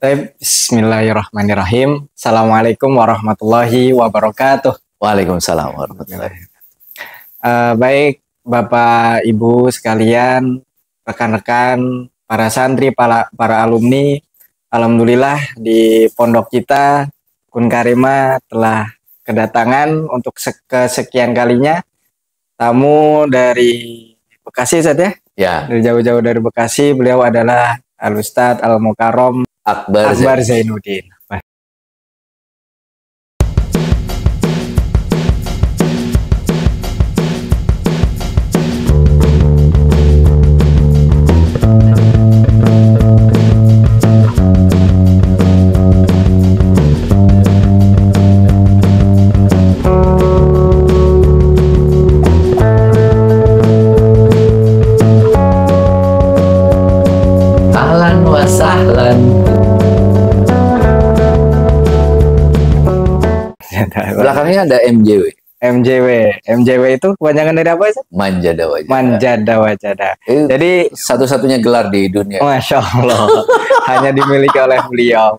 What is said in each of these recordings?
Bismillahirrahmanirrahim. Assalamualaikum warahmatullahi wabarakatuh. Waalaikumsalam warahmatullahi wabarakatuh. Baik, Bapak Ibu sekalian, rekan-rekan, para santri, para alumni, alhamdulillah di pondok kita Kun Karima telah kedatangan untuk kesekian kalinya tamu dari Bekasi, Ustaz ya? Ya. Dari jauh-jauh dari Bekasi, beliau adalah Al-Ustadz Al-Mukarram Akbar Zainuddin. Ahlan wa sahlan. Belakangnya ada MJW. MJW itu kepanjangan dari apa sih? Manjada Wajada. Manjada Wajada. Jadi satu-satunya gelar di dunia. Masya Allah, hanya dimiliki oleh beliau.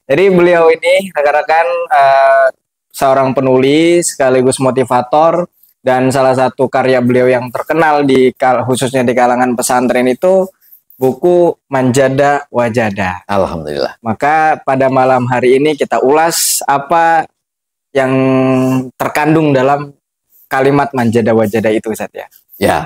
Jadi beliau ini rekan-rekan seorang penulis sekaligus motivator, dan salah satu karya beliau yang terkenal khususnya di kalangan pesantren itu buku Manjada Wajada. Alhamdulillah. Maka pada malam hari ini kita ulas apa yang terkandung dalam kalimat Manjada Wajada itu, Ustaz ya.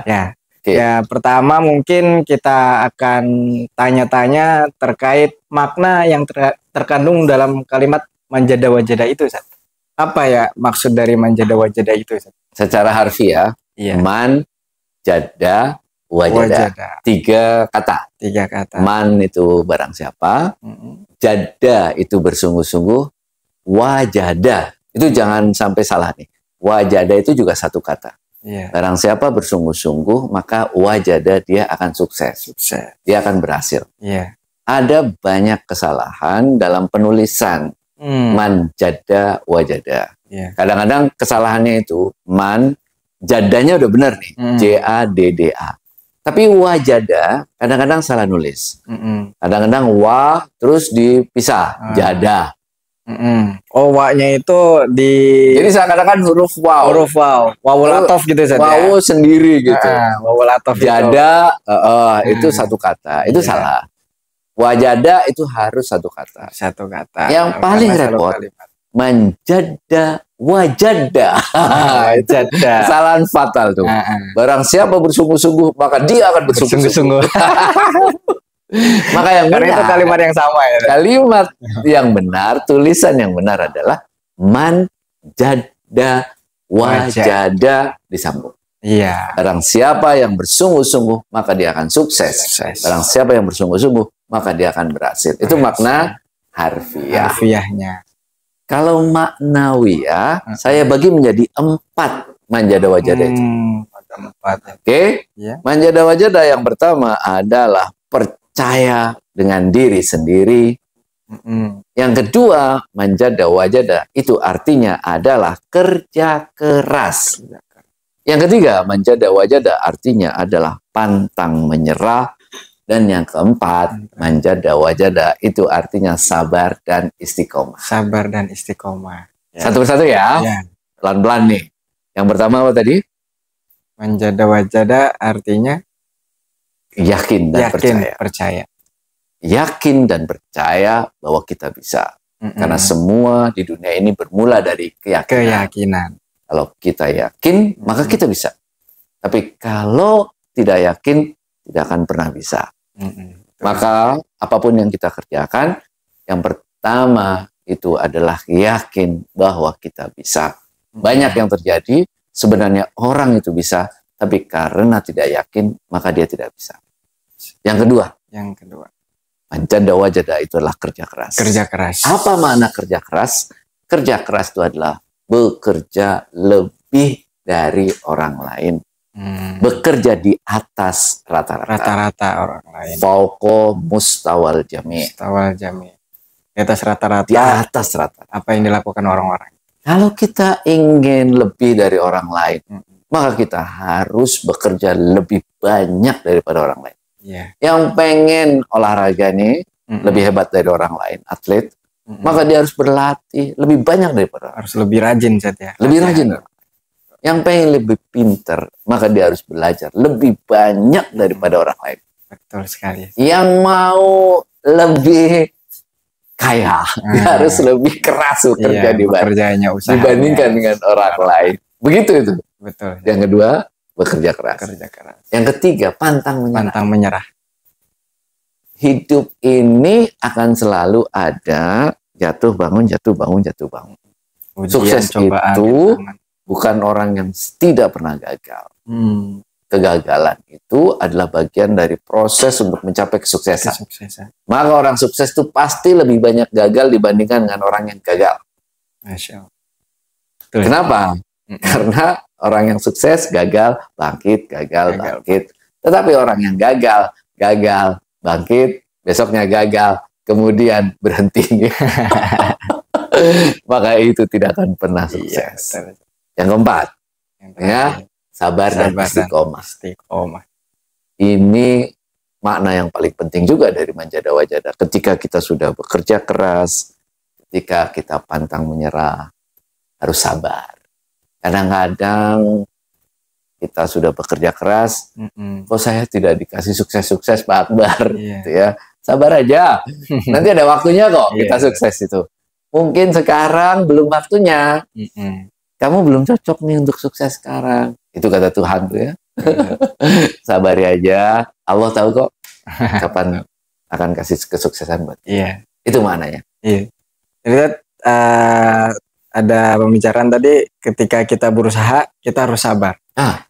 Ya. Okay. Ya, pertama mungkin kita akan tanya-tanya terkait makna yang terkandung dalam kalimat Manjada Wajada itu, Ustaz. Apa ya maksud dari Manjada Wajada itu, Ustaz? Secara harfiah, Man, Jada, Wajada. Tiga kata. Man itu barang siapa, Jada itu bersungguh-sungguh, Wajada itu jangan sampai salah nih. Wajada itu juga satu kata. Barang siapa bersungguh-sungguh, maka wajada dia akan sukses. Dia akan berhasil. Ada banyak kesalahan dalam penulisan man, jada, wajada. Kadang-kadang kesalahannya itu man, jadanya udah benar nih, J-A-D-D-A. Tapi wajada kadang-kadang salah nulis. Kadang-kadang wa terus dipisah, jada. Oh, wa-nya itu jadi seakan-akan huruf waw. Huruf waw. Wawul atof gitu saja. Waw sendiri gitu. Wawul atof. Jada itu satu kata. Itu salah. Wajada itu harus satu kata. Satu kata. Yang paling repot manjada wajada. Wajada. Kesalahan fatal tuh. Barang siapa bersungguh-sungguh maka dia akan bersungguh-sungguh. Maka yang benar, itu kalimat yang sama ya. Kalimat yang benar, tulisan yang benar adalah man jada wajada disambung. Iya. Barang siapa yang bersungguh-sungguh maka dia akan sukses. Barang siapa yang bersungguh-sungguh maka dia akan berhasil. Itu makna harfiah. Harfiahnya. Kalau maknawiyah, saya bagi menjadi 4 manjada wajada itu. 4. Oke? Manjada wajada yang pertama adalah percaya dengan diri sendiri. Yang kedua, manjada wajada itu artinya adalah kerja keras. Yang ketiga, manjada wajada artinya adalah pantang menyerah. Dan yang keempat, manjada wajada itu artinya sabar dan istiqomah. Sabar dan istiqomah. Satu persatu ya. Pelan-pelan nih. Yang pertama apa tadi? Manjada wajada artinya yakin dan percaya. Yakin dan percaya bahwa kita bisa. Karena semua di dunia ini bermula dari keyakinan. Kalau kita yakin, maka kita bisa. Tapi kalau tidak yakin, tidak akan pernah bisa. Maka apapun yang kita kerjakan, yang pertama itu adalah yakin bahwa kita bisa. Banyak yang terjadi, sebenarnya orang itu bisa, tapi karena tidak yakin, maka dia tidak bisa. Yang kedua, manjada wajada itu adalah kerja keras. Kerja keras. Apa makna kerja keras? Kerja keras itu adalah bekerja lebih dari orang lain. Bekerja di atas rata-rata orang lain. Fauqa mustawal jami'. Di atas rata-rata. Di atas rata. Apa yang dilakukan orang-orang. Kalau kita ingin lebih dari orang lain, maka kita harus bekerja lebih banyak daripada orang lain. Yang pengen olahraga nih, lebih hebat dari orang lain, atlet, maka dia harus berlatih lebih banyak daripada orang. Harus lebih rajin, Zat, ya. Lebih rajin. Yang pengen lebih pinter, maka dia harus belajar lebih banyak daripada orang lain. Betul sekali. Yang mau lebih kaya, dia harus lebih keras bekerja dibandingkan dengan orang lain. Begitu itu. Betul. Yang kedua, bekerja keras. Yang ketiga, pantang menyerah. Hidup ini akan selalu ada jatuh bangun. Ujian, sukses cobaan, itu bukan orang yang tidak pernah gagal. Kegagalan itu adalah bagian dari proses untuk mencapai kesuksesan. Maka orang sukses itu pasti lebih banyak gagal dibandingkan dengan orang yang gagal. Masya Allah. Kenapa? Karena orang yang sukses gagal, bangkit, gagal, bangkit. Tetapi orang yang gagal, bangkit, besoknya gagal, kemudian berhenti. Maka itu tidak akan pernah sukses. Yang keempat, ya, sabar dan istiqomah. Ini makna yang paling penting juga dari Manjada Wajada. Ketika kita sudah bekerja keras, ketika kita pantang menyerah, harus sabar. Kadang-kadang kita sudah bekerja keras, kok saya tidak dikasih sukses-sukses Pak Akbar, gitu ya. Sabar aja, nanti ada waktunya kok kita sukses itu. Mungkin sekarang belum waktunya. Kamu belum cocok nih untuk sukses sekarang. Itu kata Tuhan tuh ya. Sabari aja. Allah tahu kok kapan akan kasih kesuksesan buat kita. Itu maknanya. Jadi ada pembicaraan tadi, ketika kita berusaha, kita harus sabar.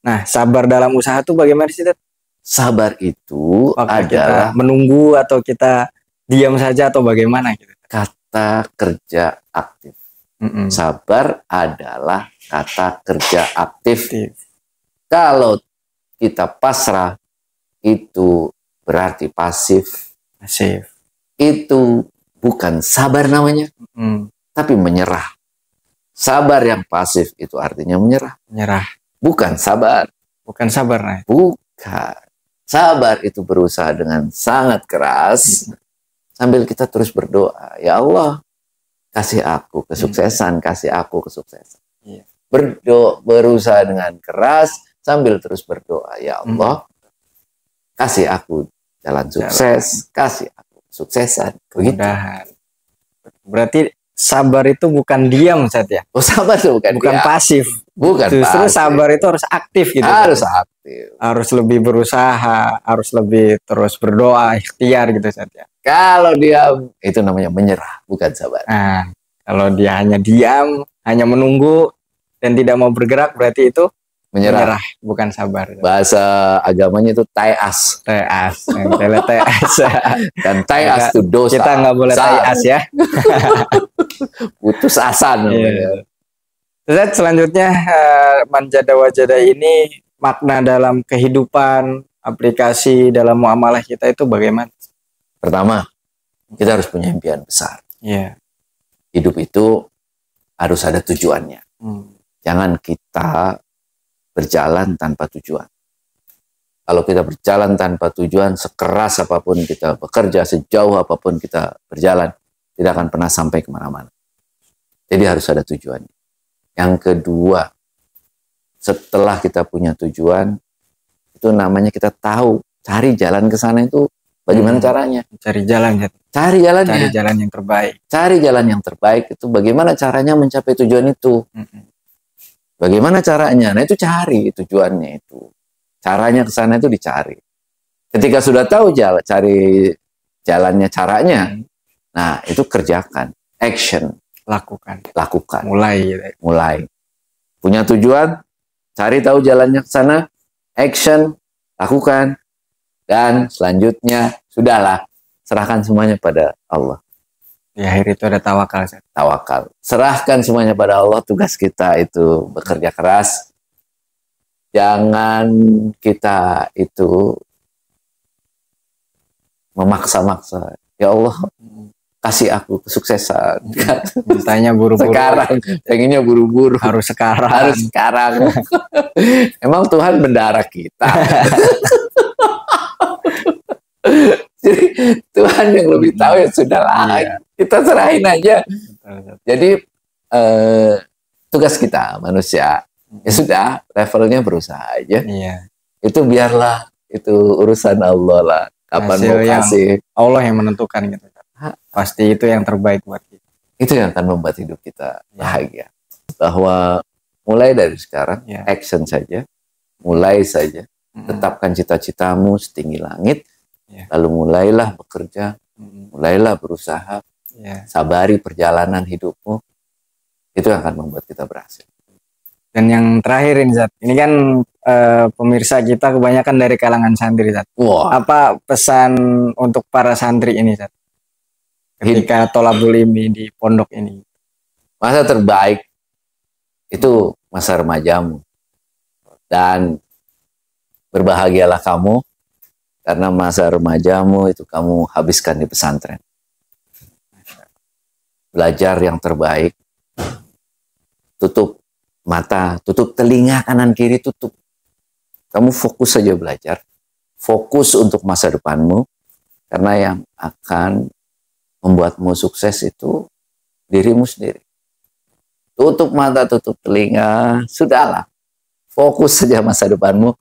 Nah, sabar dalam usaha tuh bagaimana sih, Ted? Sabar itu adalah kita menunggu atau kita diam saja atau bagaimana gitu. Kata kerja aktif. Sabar adalah kata kerja aktif. Kalau kita pasrah, itu berarti pasif. Itu bukan sabar namanya, tapi menyerah. Sabar yang pasif itu artinya menyerah. Bukan sabar. Bukan sabar, nah. Bukan. Sabar itu berusaha dengan sangat keras, sambil kita terus berdoa, ya Allah, kasih aku kesuksesan, kasih aku kesuksesan. Berusaha dengan keras sambil terus berdoa, ya Allah, kasih aku jalan sukses, kasih aku kesuksesan. Begitu. Berarti sabar itu bukan diam, Ustaz, ya? Oh, sabar itu bukan diam. Pasif. Justru sabar itu harus aktif gitu. Harus aktif. Harus lebih berusaha, harus lebih terus berdoa, ikhtiar gitu, Ustaz, ya. Kalau diam, itu namanya menyerah, bukan sabar. Nah, kalau dia hanya diam, hanya menunggu, dan tidak mau bergerak, berarti itu menyerah, bukan sabar. Bahasa agamanya itu tai'as. Tai'as. Dan tai'as itu dosa. Kita nggak boleh tai'as ya. Putus asa namanya. Terus selanjutnya, Manjada Wajada ini makna dalam kehidupan, aplikasi dalam muamalah kita itu bagaimana? Pertama, kita harus punya impian besar. Hidup itu harus ada tujuannya. Jangan kita berjalan tanpa tujuan. Kalau kita berjalan tanpa tujuan, sekeras apapun kita bekerja, sejauh apapun kita berjalan, tidak akan pernah sampai kemana-mana. Jadi harus ada tujuannya. Yang kedua, setelah kita punya tujuan, itu namanya kita tahu, cari jalan ke sana itu bagaimana caranya? Cari jalan yang terbaik. Cari jalan yang terbaik itu bagaimana caranya mencapai tujuan itu. Bagaimana caranya? Nah, itu cari tujuannya itu. Caranya ke sana itu dicari. Ketika sudah tahu cari jalannya, caranya, nah itu kerjakan, action, lakukan. Mulai. Punya tujuan, cari tahu jalannya ke sana, action, lakukan. Dan selanjutnya, sudahlah, serahkan semuanya pada Allah. Di akhir itu ada tawakal. Tawakal. Serahkan semuanya pada Allah, tugas kita itu bekerja keras. Jangan kita itu memaksa-maksa. Ya Allah, kasih aku kesuksesan. Mintanya buru-buru. Sekarang, pengennya buru-buru. Harus sekarang. Emang Tuhan bendara kita. Jadi Tuhan yang lebih tahu, ya sudahlah, kita serahin aja. Jadi tugas kita manusia, ya sudah, levelnya berusaha aja. Itu biarlah, itu urusan Allah lah. Kapan mau kasih, Allah yang menentukan gitu. Pasti itu yang terbaik buat kita. Itu yang akan membuat hidup kita bahagia. Bahwa mulai dari sekarang, action saja, mulai saja, tetapkan cita-citamu setinggi langit, lalu mulailah bekerja, mulailah berusaha, sabari perjalanan hidupmu, itu yang akan membuat kita berhasil. Dan yang terakhir ini, Zat, ini kan pemirsa kita kebanyakan dari kalangan santri, Zat. Apa pesan untuk para santri ini, Zat? Ketika tolabul ilmi di pondok ini. Masa terbaik itu masa remajamu. Dan berbahagialah kamu karena masa remajamu itu kamu habiskan di pesantren. Belajar yang terbaik. Tutup mata, tutup telinga kanan kiri, tutup. Kamu fokus saja belajar. Fokus untuk masa depanmu. Karena yang akan membuatmu sukses itu dirimu sendiri. Tutup mata, tutup telinga, sudahlah. Fokus saja masa depanmu.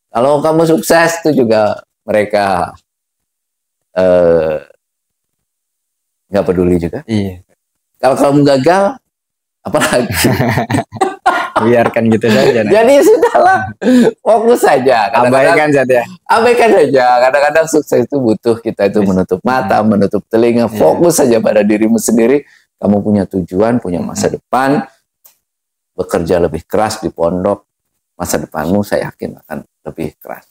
Kalau kamu sukses itu juga mereka nggak peduli juga. Kalau kamu gagal, apalagi? Biarkan gitu saja. Jadi sudahlah, fokus saja. Abaikan saja. Abaikan saja. Kadang-kadang sukses itu butuh kita itu menutup mata, menutup telinga, fokus saja pada dirimu sendiri. Kamu punya tujuan, punya masa depan, bekerja lebih keras di pondok, masa depanmu saya yakin akan lebih keras,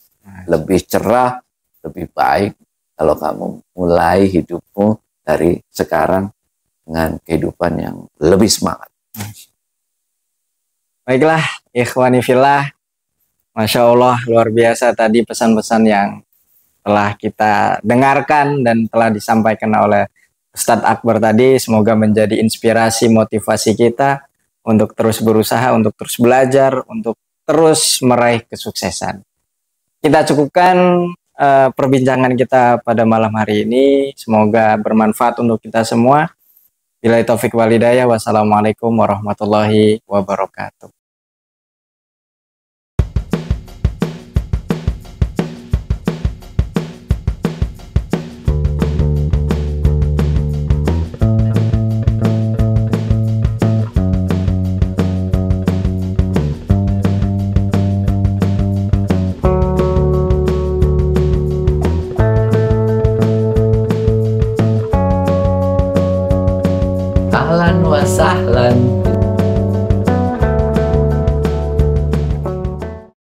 lebih cerah, lebih baik kalau kamu mulai hidupmu dari sekarang dengan kehidupan yang lebih semangat. Baiklah, ikhwani fillah, Masya Allah, luar biasa tadi pesan-pesan yang telah kita dengarkan dan telah disampaikan oleh Ustadz Akbar tadi. Semoga menjadi inspirasi, motivasi kita untuk terus berusaha, untuk terus belajar, untuk terus meraih kesuksesan. Kita cukupkan perbincangan kita pada malam hari ini. Semoga bermanfaat untuk kita semua. Billahi taufik wal hidayah. Wassalamualaikum warahmatullahi wabarakatuh. Ahlan wa sahlan